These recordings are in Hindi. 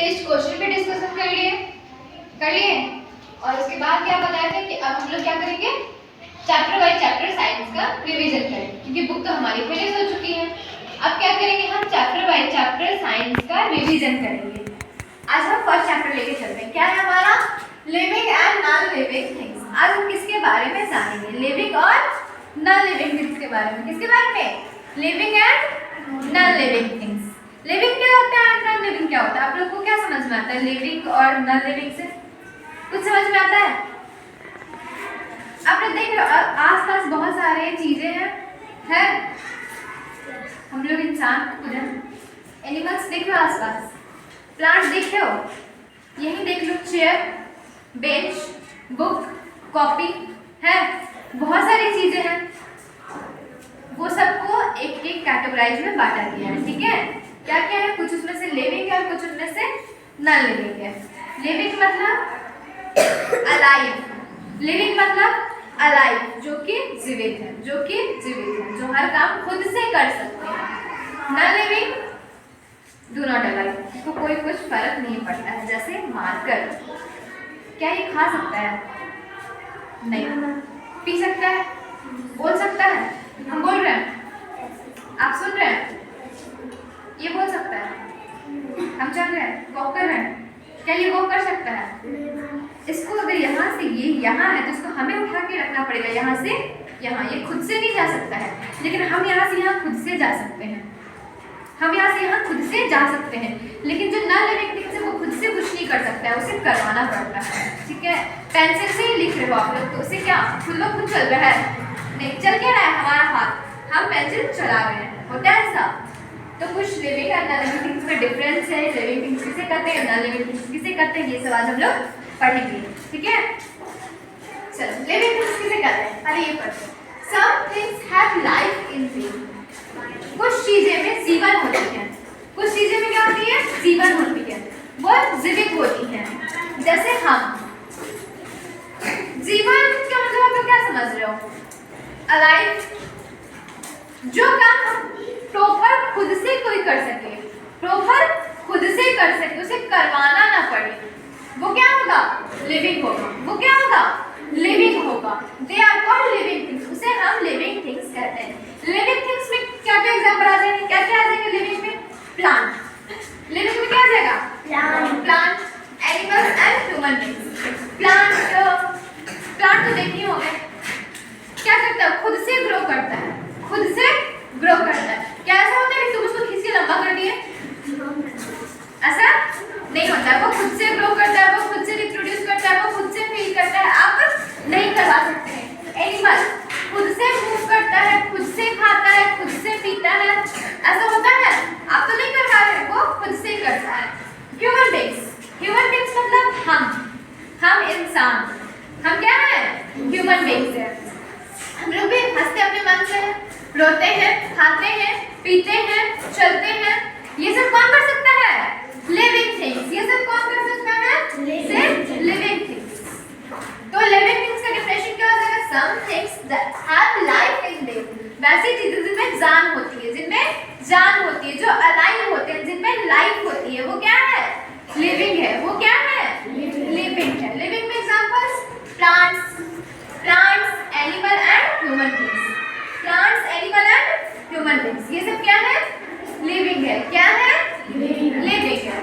टेस्ट क्वेश्चन पे डिस्कशन कर लिए और उसके बाद क्या बताया था कि अब हम लोग क्या करेंगे, चैप्टर बाय चैप्टर साइंस का रिवीजन करेंगे क्योंकि बुक तो हमारी फिनिश हो चुकी है। अब क्या करेंगे, हम चैप्टर बाय चैप्टर साइंस का रिवीजन करेंगे। आज हम फर्स्ट चैप्टर लेके चलते हैं, क्या है हमारा, living and non living things. आज हम किसके बारे में जानेंगे, लिविंग और नॉन लिविंग थिंग्स के बारे में। किसके बारे में, living and non living things. Living क्या होता है, नॉन लिविंग क्या होता है, आप लोग को क्या समझ में आता है लिविंग और नॉन लिविंग से, कुछ समझ में आता है? आप लोग देख रहे हो आसपास बहुत सारे चीजें हैं हम लोग इंसान खुद एनिमल्स देख रहे हो, आसपास प्लांट देख रहे हो, यही देख लो, चेयर, बेंच, बुक, कॉपी है, बहुत सारी चीजें हैं। वो सबको एक एक कैटेगराइज में बांटा गया है, ठीक है। क्या क्या है, कुछ उसमें से लिविंग है और कुछ उसमें से नॉन लिविंग है। लिविंग मतलब अलाइव, लिविंग मतलब अलाइव जो कि जीवित है, जो हर काम खुद से कर सकते हैं। Non living do not alive, इसको कोई कुछ फर्क नहीं पड़ता है। जैसे मार्कर, क्या ये खा सकता है? नहीं। पी सकता है, बोल सकता है, हम बोल रहे हैं, आप सुन रहे हैं, ये बोल सकता है, हम चल रहे हैं, वॉक कर रहे हैं, क्या ये वॉक कर सकता है? इसको अगर यहाँ से ये यहाँ है तो इसको हमें उठा के रखना पड़ेगा, यहाँ से यहाँ, ये खुद से नहीं जा सकता है। लेकिन हम यहाँ से यहाँ खुद से जा सकते हैं, हम यहाँ से यहाँ खुद से जा सकते हैं। लेकिन जो नॉन लिविंग थिंग्स है वो खुद से कुछ नहीं कर सकता है, उसे करवाना पड़ता है, ठीक है। पेंसिल से ही लिख रहे हो आप लोग, तो उसे क्या खुद चल रहा है? नहीं, चल क्या रहा है हमारा हाथ, हम पेंसिल चला रहे हैं, होता है ऐसा। तो कुछ लिविंग और नॉन लिविंग थिंग्स में डिफरेंस है, लिविंग थिंग्स किसे कहते हैं, नॉन लिविंग थिंग्स किसे कहते हैं, ये सब आज हम लोग पढ़ेंगे, ठीक है। चलो, लिविंग थिंग्स किसे कहते हैं, अरे ये पढ़ते हैं। Some things have life in them, कुछ चीजें में जीवन होती है, कुछ चीजें में क्या होती है, जीवन होती है, वो जीवित होती है। जैसे हम, जीवन का मतलब आप लोग क्या समझ रहे हो, अलाइव, जो काम हम प्रॉपर खुद से कोई कर सके, प्रॉपर खुद से कर सके, उसे करवाना ना पड़े, वो क्या होगा, लिविंग होगा। वो क्या होगा, लिविंग होगा। They are called living things, उसे हम लिविंग थिंग्स कहते हैं। लिविंग थिंग्स में क्या क्या एग्जांपल आ जाएंगे, क्या क्या आ जाएंगे लिविंग में, प्लांट, लिविंग में क्या आ जाएगा, plant, animals and human beings. Plant तो देखिए हो गए, क्या करता है, खुद से ग्रो करता है, खुद से ग्रो करता है। क्या ऐसा होता है कि तुम उसको खींच के लंबा कर दिए, ऐसा नहीं होता है, वो खुद से ग्रो करता है, वो खुद से रिप्रोड्यूस करता है, वो खुद से फील करता है, आप नहीं करवा सकते हैं। एनिमल खुद से मूव करता है, खुद से खाता है, खुद से पीता है, ऐसा होता है, आप तो नहीं करवा रहे, वो खुद से करता है। ह्यूमन बीइंग्स मतलब हम इंसान, हम क्या है, ह्यूमन बीइंग्स है। हम लोग भी हंसते अपने मन से हैं, रोते हैं, खाते हैं, पीते हैं, चलते हैं, ये सब कौन कर सकता है, लिविंग थिंग्स। ये सब कौन कर सकता है, सिर्फ लिविंग थिंग्स। तो लिविंग थिंग्स का डेफिनेशन क्या हो जाएगा, some things that have life in them, वैसी चीजें जिनमें जान होती है, जो अलाइव होते हैं, जिनमें लाइफ होती है, वो क्या है, लिविंग है। वो क्या है, लिविंग है। लिविंग में examples, plants, animal and human beings, plants, animal and human beings, ये सब क्या है, लिविंग है। क्या है, लिविंग है।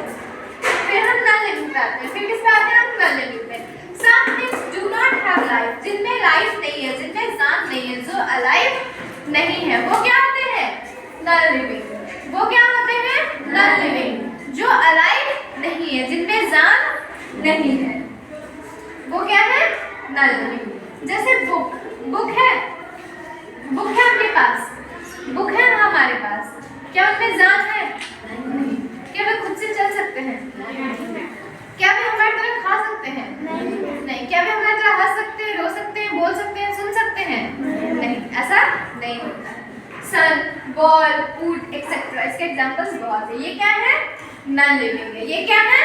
फिर हम नॉन लिविंग पे आते हैं, फिर किस पे आते हैं हम, नॉन लिविंग पे। Some things do not have life, जिनमें लाइफ नहीं है, जिनमें जान नहीं है, जो अलाइव नहीं है, वो क्या होते हैं, नॉन लिविंग। वो क्या होते हैं, नॉन लिविंग, जो अलाइव नहीं है, जिनमें जान नहीं है, वो क्या है, नॉन लिविंग। जैसे बुक है आपके पास, बुक है ना हमारे पास, क्या उनमें जान है, क्या वे खुद से चल सकते हैं, क्या वे हमारी तरह खा सकते हैं, नहीं। क्या वे हमारी तरह हंस सकते हैं, रो सकते हैं, बोल सकते हैं, सुन सकते हैं, नहीं, ऐसा नहीं होता है। सन, बॉल, वुड एक्सेट्रा, इसके एग्जांपल्स बहुत है। ये क्या है, नॉन लिविंग है। ये क्या है,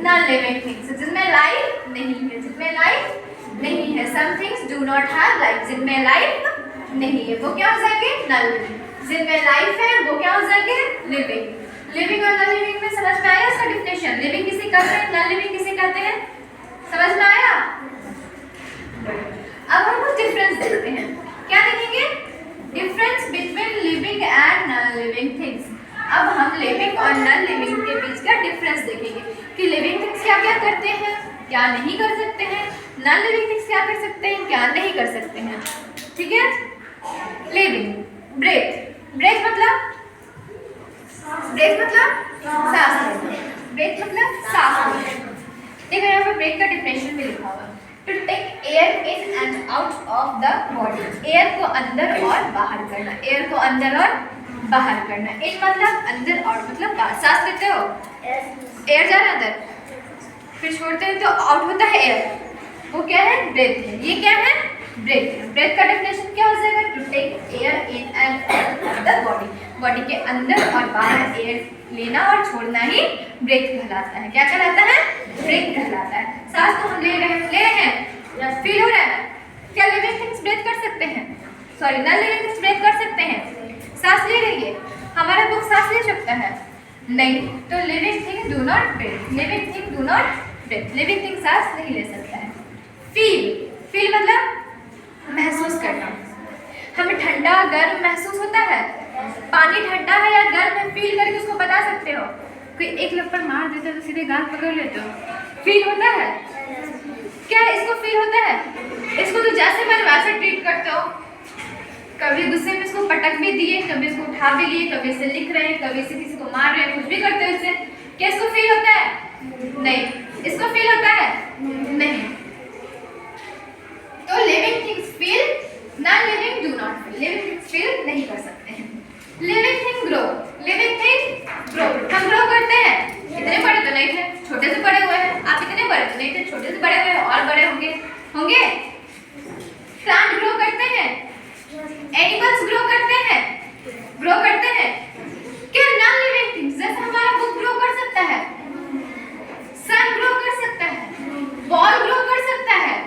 नॉन लिविंग थिंग्स, जिनमें लाइफ नहीं है, जिनमें लाइफ नहीं है। Some things do not have life, जिनमें लाइफ नहीं है, वो क्या हो जाएंगे, नॉन लिविंग। जिनमें लाइफ है वो क्या हो जाएंगे, लिविंग। लिविंग और नॉन लिविंग में समझ में आया इसका डिफिनेशन? लिविंग किसे कहते हैं, नॉन लिविंग किसे कहते हैं, समझ में आया? अब हम कुछ डिफरेंस देखते हैं। क्या देखेंगे? Difference between living and non living things. अब हम लिविंग और नॉन लिविंग के बीच का डिफरेंस देखेंगे कि लिविंग थिंग्स क्या क्या करते हैं, क्या नहीं कर सकते हैं, नॉन लिविंग थिंग्स क्या कर सकते हैं, क्या नहीं कर सकते हैं। ठीक है? Living, breath. ब्रेथ मतलब सांस लेना। ब्रेथ मतलब सांस लेना। देखो यहाँ पर ब्रेथ का डिफिनेशन भी लिखा हुआ है, to take air in and out of the body. Air को अंदर और बाहर करना, एयर को अंदर और बाहर करना। इन मतलब अंदर, आउट मतलब बाहर। सांस लेते हो, एयर जा रहा है अंदर, फिर छोड़ते हैं तो आउट होता है एयर, वो क्या है? ब्रेथ है। ये क्या है? ब्रेथ है। ब्रेथ का डेफिनेशन क्या हो जाएगा? To take air in and out of the body. Body के अंदर और बाहर एयर लेना और छोड़ना ही ब्रेथ कहलाता है। क्या कहलाता है? ब्रेथ कहलाता है। सांस तो हम ले रहे हैं, फील हो रहा है। क्या लिविंग थिंग्स ब्रेथ कर सकते हैं? Sorry, non living things breathe कर सकते हैं? सांस ले रही है, हमारा बुक सांस ले सकता है? नहीं। तो living thing do not breathe. Living thing do not breathe. Living thing सांस नहीं ले सकता है। फील, फील मतलब महसूस करना। हमें ठंडा गर्म महसूस होता है, पानी ठंडा है या गर्म है फील करके उसको बता सकते हो। कोई एक लपड़ मार देता है तो सीधे गाल पकड़ लेते हो, फील होता है? क्या इसको फील होता है? इसको तो जैसे मैंने वैसे ट्रीट करते हो। कभी गुस्से में इसको पटक भी दिए, कभी इसको उठा भी लिए, कभी इसे लिख रहे हैं, कभी इसे किसी को मार रहे हैं, कुछ भी करते हो इससे। क्या इसको फील होता है? नहीं। इसको फील होता है? नहीं। तो living things feel, non living do not feel. Living things feel नहीं कर सकते हैं। Living thing grow. Living thing grow, हम ग्रो करते हैं। इतने बड़े तो नहीं थे, छोटे से बड़े हुए हैं। आप इतने बड़े तो नहीं थे, छोटे से बड़े हुए हैं, और बड़े होंगे। प्लांट ग्रो करते हैं, एनिमल्स ग्रो करते हैं, ग्रो करते हैं। क्या नॉन लिविंग थिंग्स जैसे हमारा बुक ग्रो कर सकता है, सन ग्रो कर सकता है, बॉल ग्रो कर सकता है,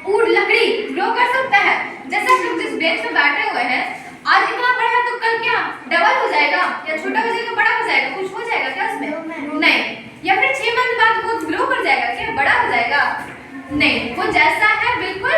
वुड लकड़ी ग्रो कर सकता है। जैसे हम लोग जिस बेंच पे बैठे हुए हैं, आज इतना बड़ा है तो कल क्या डबल हो जाएगा या छोटा हो जाएगा, बड़ा हो जाएगा, कुछ हो जाएगा क्या उसमें? नहीं। या फिर 6 मंथ बाद वो ग्रो कर जाएगा क्या, बड़ा हो जाएगा? नहीं। वो जैसा है बिल्कुल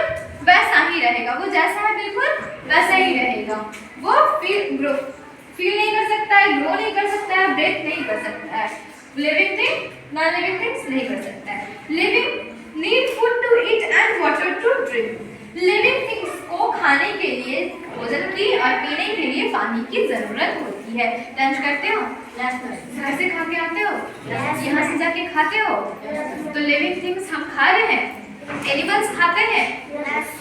वैसा ही रहेगा, वो जैसा है बिल्कुल वैसा ही रहेगा। वो फील नहीं कर सकता है, ग्रो नहीं कर सकता है, ब्रेथ नहीं कर सकता है। Living thing, non living things नहीं कर सकता है। Living need food to eat and water to drink. Living things को खाने के लिए, भोजन की और पीने के लिए पानी की जरूरत होती है। लंच करते हो? घर से खा के आते हो? यहाँ से जाके खाते हो? तो लिविंग थिंग्स हम खा रहे हैं, एनिमल्स खाते हैं,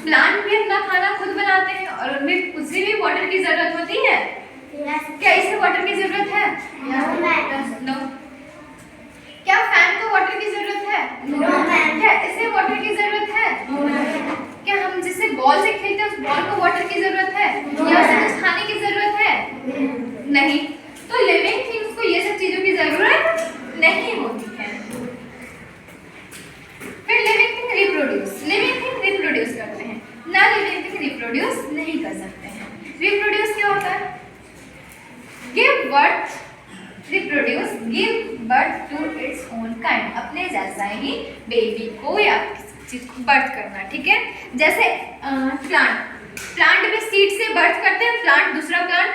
प्लांट भी अपना खाना खुद बनाते हैं और उनमें उसे भी वाटर की जरूरत होती है। क्या इसे वाटर की जरूरत है? नो। क्या फैन को वाटर की जरूरत है? क्या इसे वाटर की जरूरत है? क्या हम जिससे बॉल से खेलते हैं उस बॉल को वाटर की जरूरत है या उसे कुछ खाने की जरूरत है? नहीं। तो लिविंग थिंग्स को ये सब चीजों की जरूरत नहीं होती है। फिर living thing reproduce. Living thing reproduce करते हैं, नॉन लिविंग थिंग रिप्रोड्यूस नहीं कर सकते हैं। रिप्रोड्यूस क्या होता है? Give birth, reproduce, give birth to its own kind. अपने जैसा ही बेबी को या चीज को बर्थ करना। ठीक है? जैसे प्लांट में सीड से बर्थ करते हैं, प्लांट दूसरा प्लांट।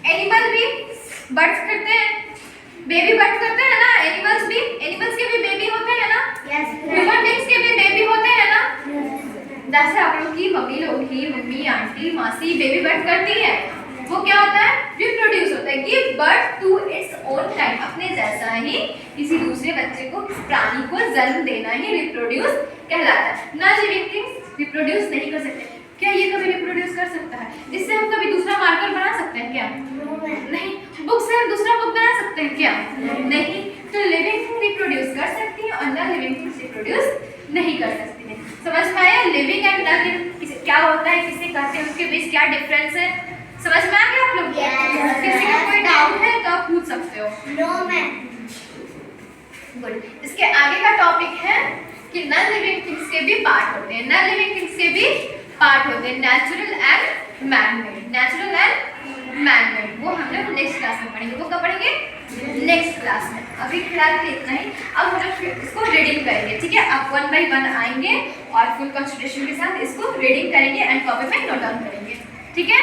एनिमल भी बर्थ करते हैं, बेबी बर्थ करते हैं ना। एनिमल्स के भी बेबी होते हैं ना। ह्यूमन बीइंग्स के भी बेबी होते हैं ना। जैसे आप लोग की मम्मी आंटी मासी बेबी बर्थ करती है, वो क्या होता है? रिप्रोड्यूस होता है। Give birth to its own kind. अपने जैसा ही किसी दूसरे बच्चे को, प्राणी को जन्म देना ही रिप्रोड्यूस कहलाता है। नॉन लिविंग थिंग्स रिप्रोड्यूस नहीं कर सकते। क्या ये कभी रिप्रोड्यूस कर सकता है? इससे हम कभी दूसरा मार्कर बना सकते हैं क्या? नहीं। बुक से हम दूसरा बुक बना सकते हैं क्या? नहीं। तो लिविंग थिंग रिप्रोड्यूस कर सकती है और नॉन लिविंग थिंग्स रिप्रोड्यूस नहीं कर सकती है। समझ में आया? लिविंग एंड नॉन लिविंग क्या होता है, किसे कहते हैं, उसके बीच क्या डिफरेंस है? समझ में आ गया आप लोग? किसी का कोई डाउट है तो आप पूछ सकते हो। No ma'am. गुड। इसके आगे का टॉपिक है कि नॉन लिविंग थिंग्स के भी पार्ट होते हैं। नॉन लिविंग थिंग्स के भी पार्ट होते हैं, natural and man made. Natural and man made. वो हम लोग नेक्स्ट क्लास में पढ़ेंगे। वो कब पढ़ेंगे? नेक्स्ट क्लास में। अभी फिलहाल के लिए इतना ही। अब हम लोग इसको रीडिंग करेंगे, ठीक है? आप 1 बाय 1 आएंगे और फुल कंसंट्रेशन के साथ इसको रीडिंग करेंगे एंड कॉपी में नोट डाउन करेंगे, ठीक है?